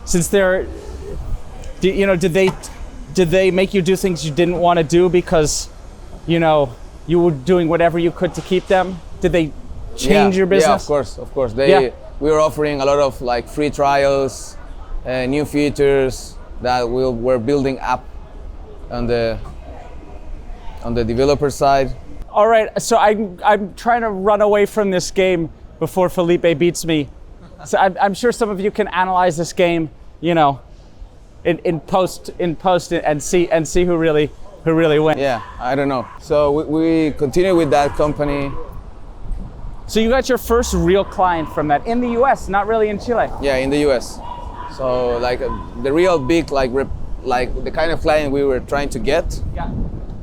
since they're, did they make you do things you didn't want to do because, you were doing whatever you could to keep them? Did they change your business? Yeah, of course. We were offering a lot of like free trials, new features that we're building up on the developer side. All right, so I'm trying to run away from this game before Felipe beats me. So I'm sure some of you can analyze this game, in post and see who really wins. Yeah, I don't know. So we continue with that company. So you got your first real client from that in the US, not really in Chile. Yeah, in the US. So like the real big like the kind of client we were trying to get. Yeah.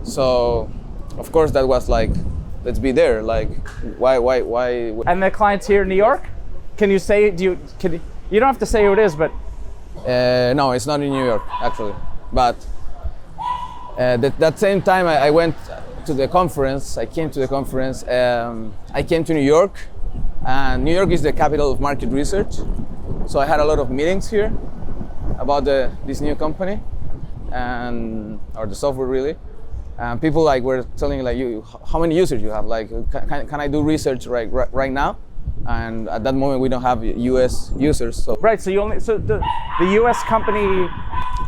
So of course that was like, let's be there. Like why? And the client's here in New York? Can you say, you don't have to say who it is, but. No, it's not in New York actually. But that same time I went to the conference. I came to the conference. I came to New York, and New York is the capital of market research. So I had a lot of meetings here about this new company or the software really. And people like were telling like, how many users you have? Like, can I do research right now? And at that moment we don't have US users. So right. So the US company.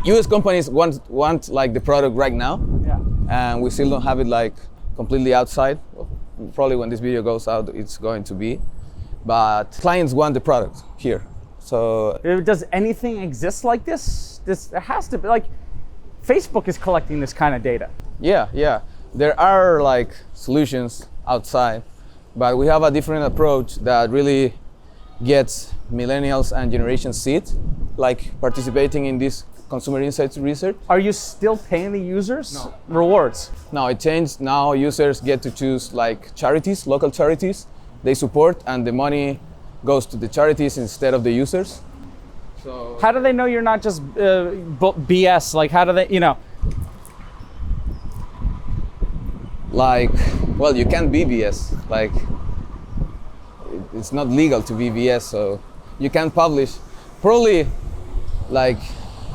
US companies want like the product right now. Yeah. And we still don't have it like completely outside. Well, probably when this video goes out, it's going to be. But clients want the product here. So does anything exist like this? It has to be like. Facebook is collecting this kind of data. Yeah. There are like solutions outside, but we have a different approach that really gets millennials and Generation Z like participating in this consumer insights research. Are you still paying the users? No. Rewards? No, it changed. Now users get to choose like charities, local charities they support, and the money goes to the charities instead of the users. So how do they know you're not just BS? Like, how do they, Like, well, you can't be BS. Like, it's not legal to be BS. So you can't publish. Probably, like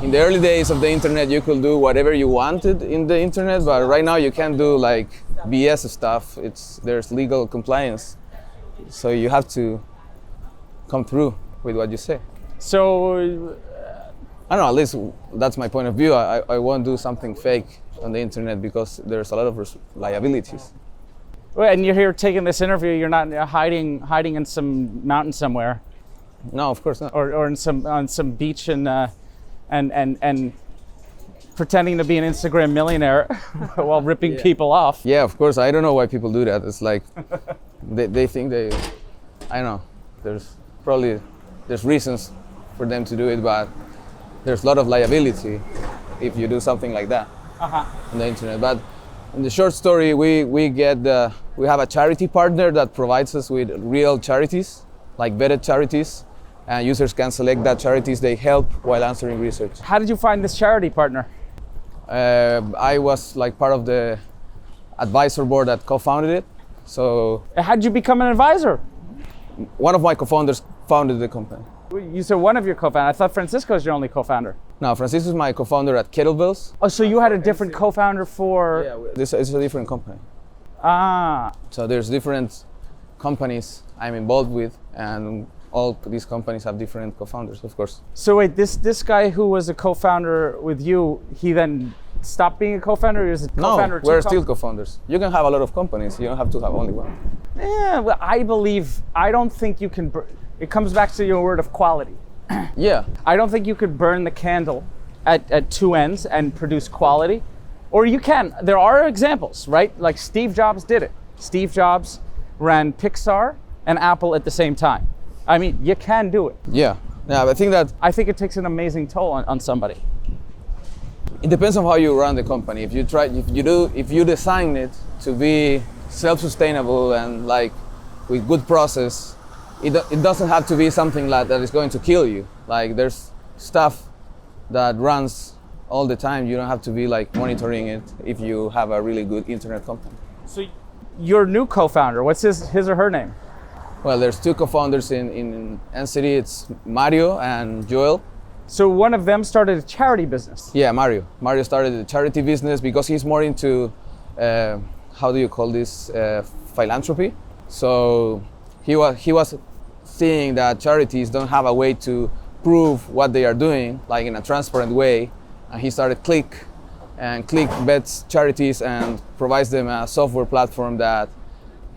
in the early days of the internet, you could do whatever you wanted in the internet, but right now you can't do like BS stuff. There's legal compliance, so you have to come through with what you say. So, I don't know, at least that's my point of view. I won't do something fake on the internet because there's a lot of liabilities. and you're here taking this interview. You're not hiding in some mountain somewhere, No, of course not. or on some beach and pretending to be an Instagram millionaire while ripping people off. Yeah, of course. I don't know why people do that. It's like they think I don't know. There's reasons for them to do it, but there's a lot of liability if you do something like that on the internet. But in the short story, we have a charity partner that provides us with real charities, like vetted charities, and users can select that charities they help while answering research. How did you find this charity partner? I was like part of the advisor board that co-founded it. So How did you become an advisor? one of my co-founders founded the company. You said one of your co-founders. I thought Francisco's your only co-founder. No, Francisco is my co-founder at Kettlebells. Oh, so you had a different co-founder for... This is a different company. So there's different companies I'm involved with, and all these companies have different co-founders, of course. So wait, this guy who was a co-founder with you, he then stopped being a co-founder, or is it co-founder? No, we're still co-founders. You can have a lot of companies. You don't have to have only one. Yeah, well, I don't think you can, it comes back to your word of quality. Yeah. I don't think you could burn the candle at two ends and produce quality. Or you can. There are examples, right? Like Steve Jobs did it. Steve Jobs ran Pixar and Apple at the same time. I mean, you can do it. Yeah. Yeah, I think it takes an amazing toll on somebody. it depends on how you run the company. If you design it to be self-sustainable and like with good process, it doesn't have to be something like that is going to kill you. Like there's stuff that runs all the time. You don't have to be like monitoring it if you have a really good internet company. So your new co-founder, what's his or her name? Well, there's two co-founders in NSITY. It's Mario and Joel. So one of them started a charity business. Yeah, Mario. Mario started a charity business because he's more into, how do you call this, philanthropy. So he was seeing that charities don't have a way to prove what they are doing, like in a transparent way. And he started Click, and Click vets charities and provides them a software platform that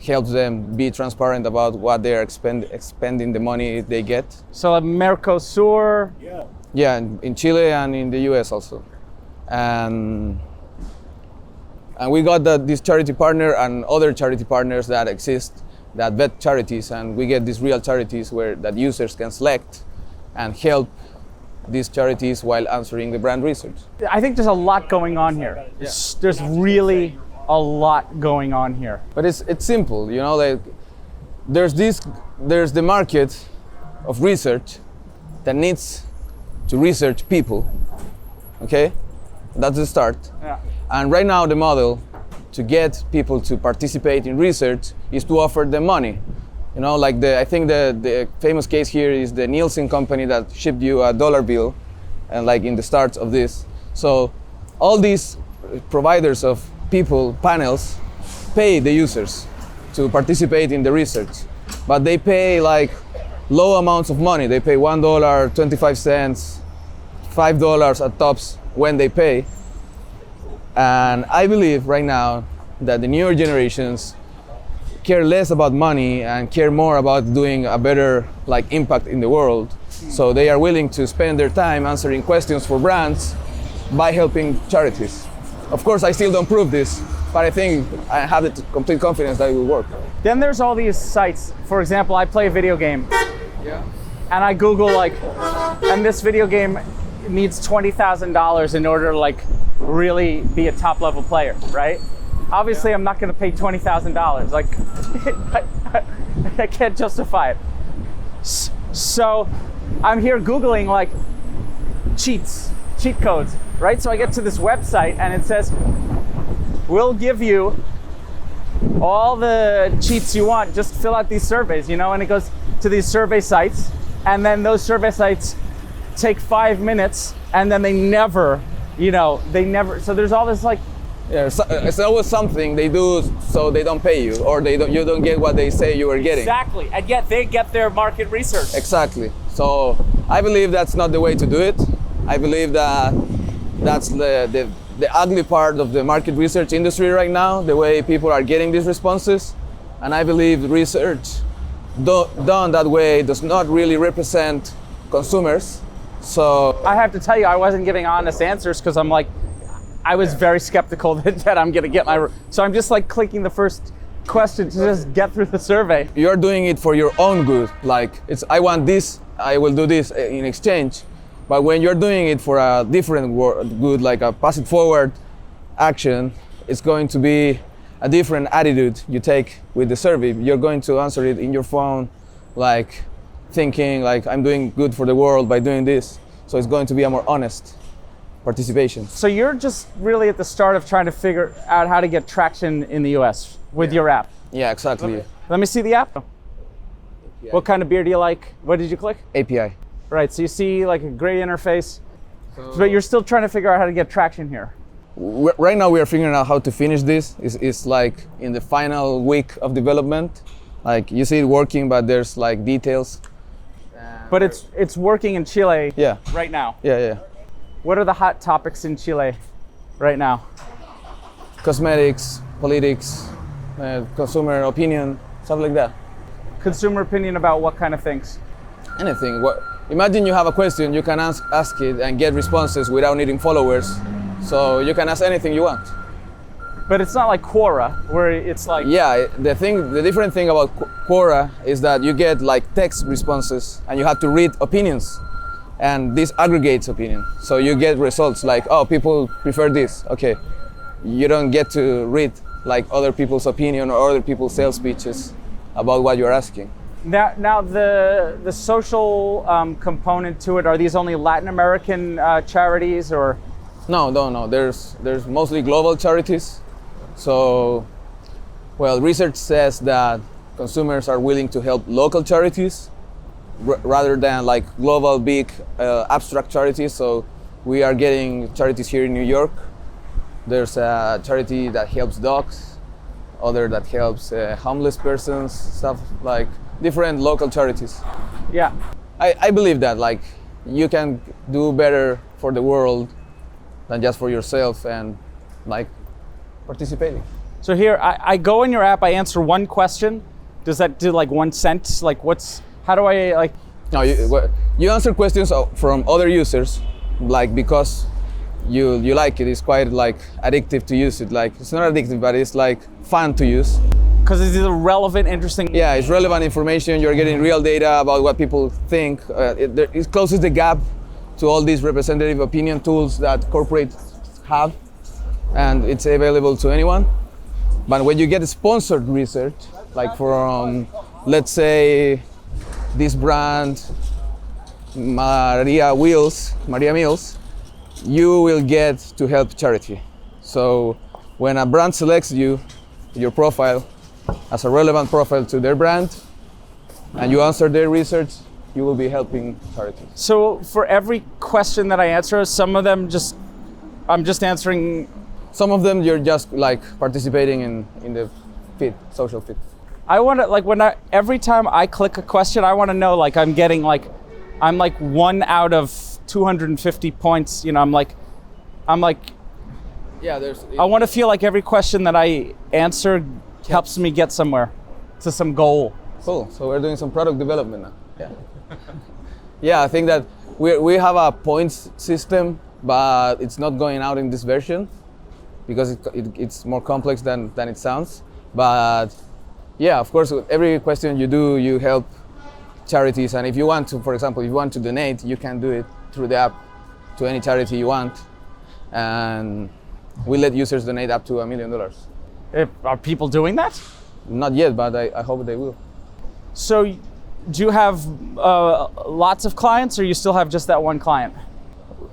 helps them be transparent about what they are expending the money they get. So like Mercosur. Yeah, in Chile and in the US also. And we got this charity partner and other charity partners that exist that vet charities, and we get these real charities that users can select and help these charities while answering the brand research. I think there's a lot going on here. Yeah. There's really a lot going on here. But it's simple, you know, like there's the market of research that needs to research people, okay? That's the start. Yeah. And right now the model to get people to participate in research is to offer them money. You know, like I think the famous case here is the Nielsen company that shipped you a dollar bill, and like in the start of this. So all these providers of panels pay the users to participate in the research, but they pay like low amounts of money. They pay $1, 25 cents, $5 at tops when they pay. And I believe right now that the newer generations care less about money and care more about doing a better like impact in the world. So they are willing to spend their time answering questions for brands by helping charities. Of course, I still don't prove this, but I think I have the complete confidence that it will work. Then there's all these sites. For example, I play a video game. Yeah. And I Google and this video game needs $20,000 in order to like really be a top level player, right? Obviously, I'm not going to pay $20,000. Like, I can't justify it. So I'm here Googling like cheat codes, right? So I get to this website and it says, we'll give you all the cheats you want, just fill out these surveys, you know? And it goes to these survey sites and then those survey sites take 5 minutes, and then they never, so there's all this like, Yeah, it's always something they do so they don't pay you, or you don't get what they say you were getting. exactly, and yet they get their market research. Exactly. So I believe that's not the way to do it. I believe that that's the ugly part of the market research industry right now, the way people are getting these responses. And I believe research done that way does not really represent consumers. So I have to tell you, I wasn't giving honest answers because I was very skeptical that I'm gonna get so I'm just like clicking the first question to just get through the survey. you're doing it for your own good. Like, I want this, I will do this in exchange. But when you're doing it for a different good, like a pass it forward action, it's going to be a different attitude you take with the survey. You're going to answer it in your phone, like thinking like I'm doing good for the world by doing this. So it's going to be a more honest participation. So you're just really at the start of trying to figure out how to get traction in the US with your app. Yeah, exactly. Let me see the app. What kind of beer do you like? What did you click? API. Right, so you see like a great interface, but you're still trying to figure out how to get traction here. Right now we are figuring out how to finish this. It's like in the final week of development. Like you see it working, but there's like details. But it's working in Chile Yeah. right now. Yeah. What are the hot topics in Chile right now? Cosmetics, politics, consumer opinion, stuff like that. Consumer opinion about what kind of things? Anything. Imagine you have a question, you can ask it and get responses without needing followers. So you can ask anything you want. But it's not like Quora, where it's like... Yeah, the different thing about Quora is that you get like text responses and you have to read opinions. And this aggregates opinion. So you get results like, oh, people prefer this. Okay. You don't get to read like other people's opinion or other people's sales pitches about what you're asking. Now the social component to it, are these only Latin American charities or? No. There's mostly global charities. So, well, research says that consumers are willing to help local charities rather than like global big abstract charities. So we are getting charities here in New York. There's a charity that helps dogs, other that helps homeless persons, stuff like different local charities. Yeah. I believe that like you can do better for the world than just for yourself and like participating. So here, I go in your app, I answer one question. Does that do like 1 cent? Like how do I like? No, you answer questions from other users, like because you like it. It's quite like addictive to use it. Like it's not addictive, but it's like fun to use. Because it's either relevant, interesting. Yeah, it's relevant information. You're getting real data about what people think. It closes the gap to all these representative opinion tools that corporates have, and it's available to anyone. But when you get sponsored research, like from, let's say, this brand, Maria Mills, you will get to help charity. So when a brand selects you, your profile, as a relevant profile to their brand, and you answer their research, you will be helping charities. So for every question that I answer, some of them I'm just answering. Some of them you're just like participating in the feed, social feed. I want to like every time I click a question, I want to know like I'm like 1 out of 250 points. I'm like. Yeah, I want to feel like every question that I answer helps me get somewhere, to some goal. Cool. So we're doing some product development now. Yeah. Yeah, I think that we have a points system, but it's not going out in this version because it's more complex than it sounds. But yeah, of course, with every question you do, you help charities. And if you want to, for example, if you want to donate, you can do it through the app to any charity you want. And we let users donate up to $1 million. Are people doing that? Not yet, but I hope they will. So do you have lots of clients, or you still have just that one client?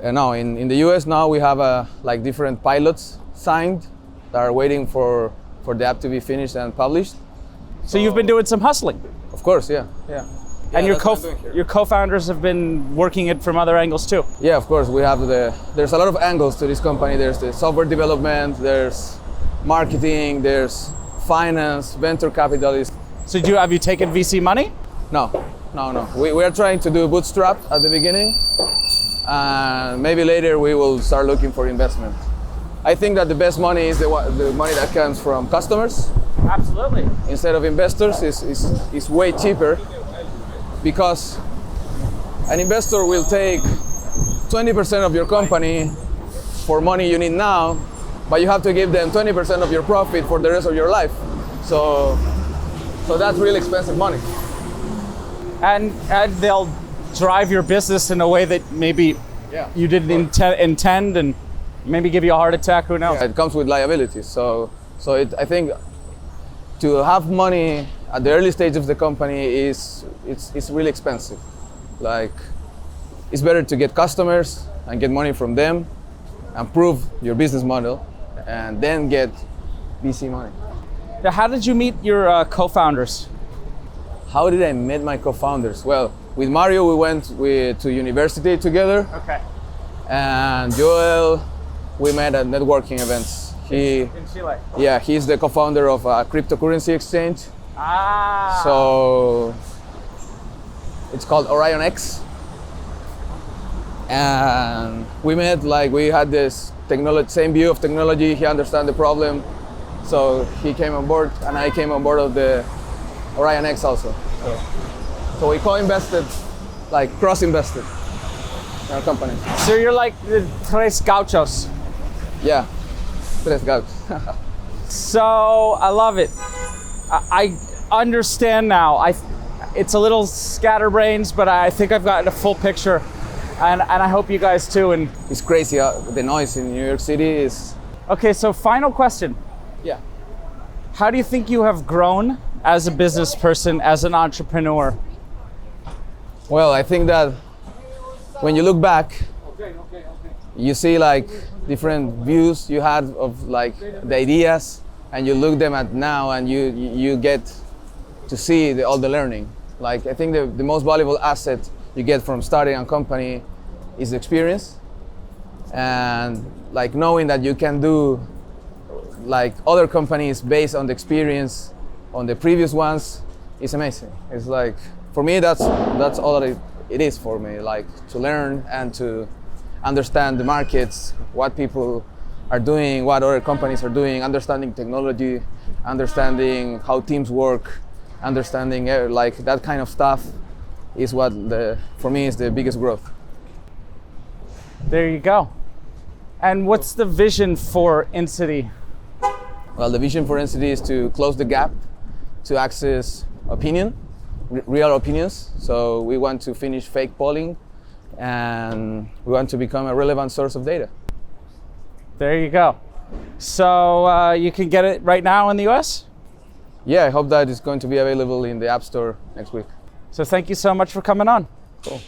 No, in the US now we have like different pilots signed that are waiting for the app to be finished and published. So you've been doing some hustling. Of course, yeah. And that's what I'm doing here. your co-founders have been working it from other angles too. Yeah, of course. There's a lot of angles to this company. There's the software development, there's marketing, there's finance, venture capitalists. So have you taken VC money? No. We are trying to do bootstrap at the beginning, and maybe later we will start looking for investment. I think that the best money is the money that comes from customers. Absolutely. Instead of investors is way cheaper, because an investor will take 20% of your company for money you need now, but you have to give them 20% of your profit for the rest of your life. So that's really expensive money. And they'll drive your business in a way that maybe you didn't intend, and maybe give you a heart attack, who knows? Yeah, it comes with liabilities. So I think to have money at the early stage of the company it's really expensive. Like, it's better to get customers and get money from them and prove your business model, and then get VC money. Now, how did you meet your co-founders? How did I meet my co-founders? Well, with Mario we went to university together. Okay. And Joel, we met at networking events. In Chile. Yeah, he's the co-founder of a cryptocurrency exchange. Ah. So it's called Orion X. And we met, like, we had this same view of technology. He understood the problem, so he came on board, and I came on board of the Orion X also. So we co-invested, like cross-invested in our company. So you're like the tres gauchos. Yeah, tres gauchos. So I love it. I understand now. It's a little scatterbrains, but I think I've gotten a full picture, and I hope you guys too. And it's crazy. The noise in New York City is. Okay, so final question. Yeah. How do you think you have grown as a business person, as an entrepreneur? Well, I think that when you look back, you see like different views you had of like the ideas, and you look them at now, and you get to see all the learning. Like, I think the most valuable asset you get from starting a company is the experience, and like knowing that you can do like other companies based on the experience on the previous ones is amazing. It's like, for me, that's all that it is for me, like to learn and to understand the markets, what people are doing, what other companies are doing, understanding technology, understanding how teams work, understanding like that kind of stuff is what for me is the biggest growth. There you go. And what's the vision for NSITY? Well, the vision for NSITY is to close the gap to access opinion, real opinions. So we want to finish fake polling, and we want to become a relevant source of data. There you go. So you can get it right now in the US? Yeah, I hope that it's going to be available in the App Store next week. So thank you so much for coming on. Cool.